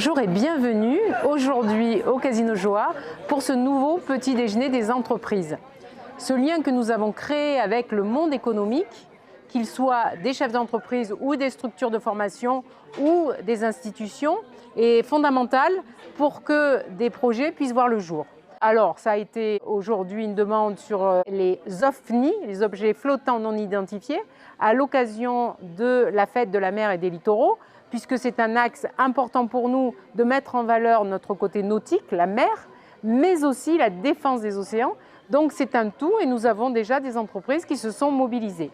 Bonjour et bienvenue aujourd'hui au Casino Joa pour ce nouveau petit déjeuner des entreprises. Ce lien que nous avons créé avec le monde économique, qu'il soit des chefs d'entreprise ou des structures de formation ou des institutions, est fondamental pour que des projets puissent voir le jour. Alors, ça a été aujourd'hui une demande sur les OFNI, les objets flottants non identifiés, à l'occasion de la fête de la mer et des littoraux, puisque c'est un axe important pour nous de mettre en valeur notre côté nautique, la mer, mais aussi la défense des océans. Donc c'est un tout et nous avons déjà des entreprises qui se sont mobilisées.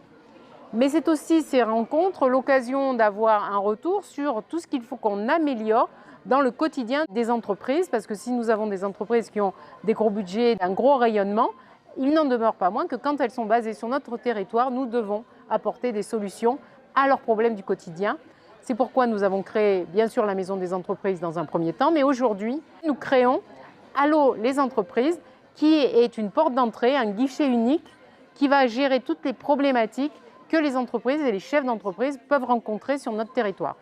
Mais c'est aussi ces rencontres l'occasion d'avoir un retour sur tout ce qu'il faut qu'on améliore dans le quotidien des entreprises, parce que si nous avons des entreprises qui ont des gros budgets, un gros rayonnement, il n'en demeure pas moins que quand elles sont basées sur notre territoire, nous devons apporter des solutions à leurs problèmes du quotidien. C'est pourquoi nous avons créé bien sûr la Maison des entreprises dans un premier temps, mais aujourd'hui nous créons Allo les entreprises, qui est une porte d'entrée, un guichet unique qui va gérer toutes les problématiques que les entreprises et les chefs d'entreprise peuvent rencontrer sur notre territoire.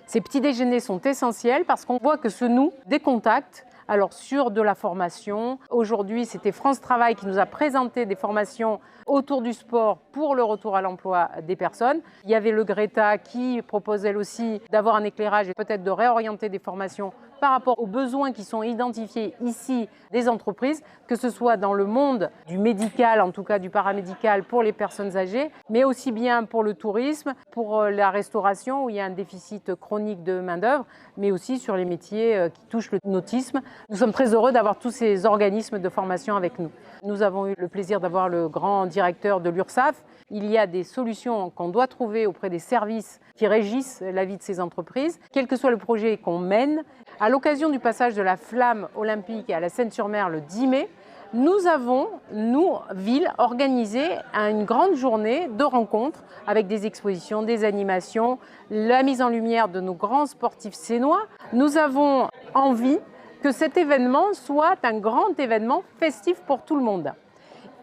Ces petits déjeuners sont essentiels parce qu'on voit que se nouent des contacts. Alors sur de la formation, aujourd'hui c'était France Travail qui nous a présenté des formations autour du sport pour le retour à l'emploi des personnes. Il y avait le Greta qui propose elle aussi d'avoir un éclairage et peut-être de réorienter des formations par rapport aux besoins qui sont identifiés ici des entreprises, que ce soit dans le monde du médical, en tout cas du paramédical pour les personnes âgées, mais aussi bien pour le tourisme, pour la restauration où il y a un déficit chronique de main-d'œuvre, mais aussi sur les métiers qui touchent le nautisme. Nous sommes très heureux d'avoir tous ces organismes de formation avec nous. Nous avons eu le plaisir d'avoir le grand directeur de l'URSSAF. Il y a des solutions qu'on doit trouver auprès des services qui régissent la vie de ces entreprises, quel que soit le projet qu'on mène. À l'occasion du passage de la flamme olympique à la Seine-sur-Mer le 10 mai, nous avons, nous, ville, organisé une grande journée de rencontres avec des expositions, des animations, la mise en lumière de nos grands sportifs sénois. Nous avons envie que cet événement soit un grand événement festif pour tout le monde.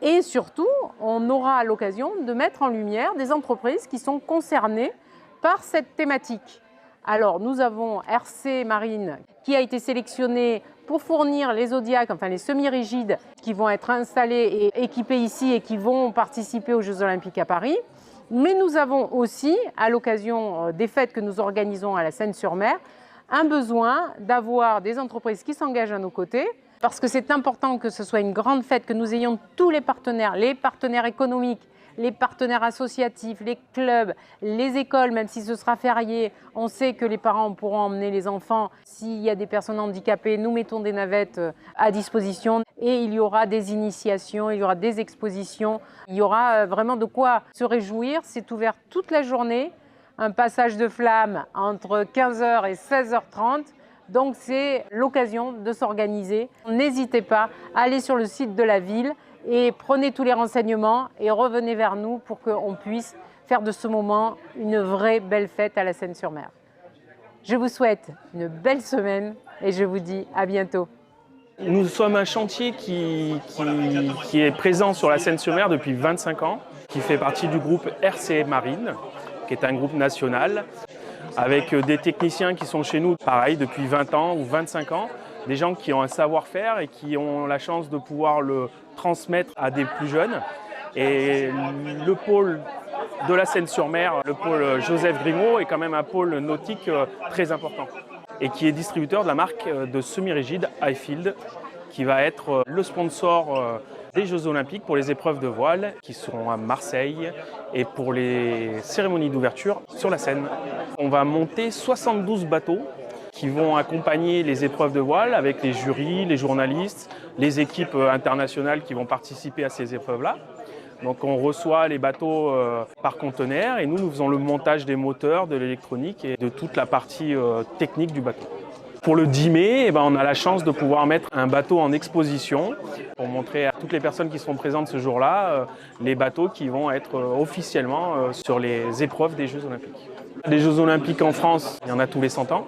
Et surtout, on aura l'occasion de mettre en lumière des entreprises qui sont concernées par cette thématique. Alors, nous avons RC Marine qui a été sélectionné pour fournir les zodiacs, enfin les semi-rigides qui vont être installés et équipés ici et qui vont participer aux Jeux Olympiques à Paris. Mais nous avons aussi, à l'occasion des fêtes que nous organisons à la Seine-sur-Mer, un besoin d'avoir des entreprises qui s'engagent à nos côtés, parce que c'est important que ce soit une grande fête, que nous ayons tous les partenaires économiques, les partenaires associatifs, les clubs, les écoles, même si ce sera férié. On sait que les parents pourront emmener les enfants. S'il y a des personnes handicapées, nous mettons des navettes à disposition. Et il y aura des initiations, il y aura des expositions. Il y aura vraiment de quoi se réjouir. C'est ouvert toute la journée. Un passage de flamme entre 15 h et 16 h 30. Donc c'est l'occasion de s'organiser. N'hésitez pas à aller sur le site de la ville et prenez tous les renseignements et revenez vers nous pour qu'on puisse faire de ce moment une vraie belle fête à la Seine-sur-Mer. Je vous souhaite une belle semaine et je vous dis à bientôt. Nous sommes un chantier qui est présent sur la Seine-sur-Mer depuis 25 ans, qui fait partie du groupe RC Marine, qui est un groupe national, avec des techniciens qui sont chez nous, pareil, depuis 20 ans ou 25 ans, des gens qui ont un savoir-faire et qui ont la chance de pouvoir le transmettre à des plus jeunes. Et le pôle de la Seine-sur-Mer, le pôle Joseph Grimaud, est quand même un pôle nautique très important et qui est distributeur de la marque de semi-rigide Highfield, qui va être le sponsor des Jeux Olympiques pour les épreuves de voile qui seront à Marseille et pour les cérémonies d'ouverture sur la Seine. On va monter 72 bateaux qui vont accompagner les épreuves de voile avec les jurys, les journalistes, les équipes internationales qui vont participer à ces épreuves-là. Donc on reçoit les bateaux par conteneur et nous faisons le montage des moteurs, de l'électronique et de toute la partie technique du bateau. Pour le 10 mai, on a la chance de pouvoir mettre un bateau en exposition pour montrer à toutes les personnes qui seront présentes ce jour-là les bateaux qui vont être officiellement sur les épreuves des Jeux Olympiques. Les Jeux Olympiques en France, il y en a tous les 100 ans.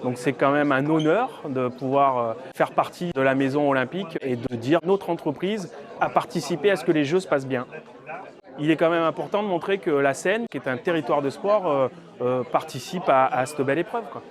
Donc c'est quand même un honneur de pouvoir faire partie de la Maison Olympique et de dire que notre entreprise a participé à ce que les Jeux se passent bien. Il est quand même important de montrer que la Seine, qui est un territoire de sport, participe à cette belle épreuve, quoi.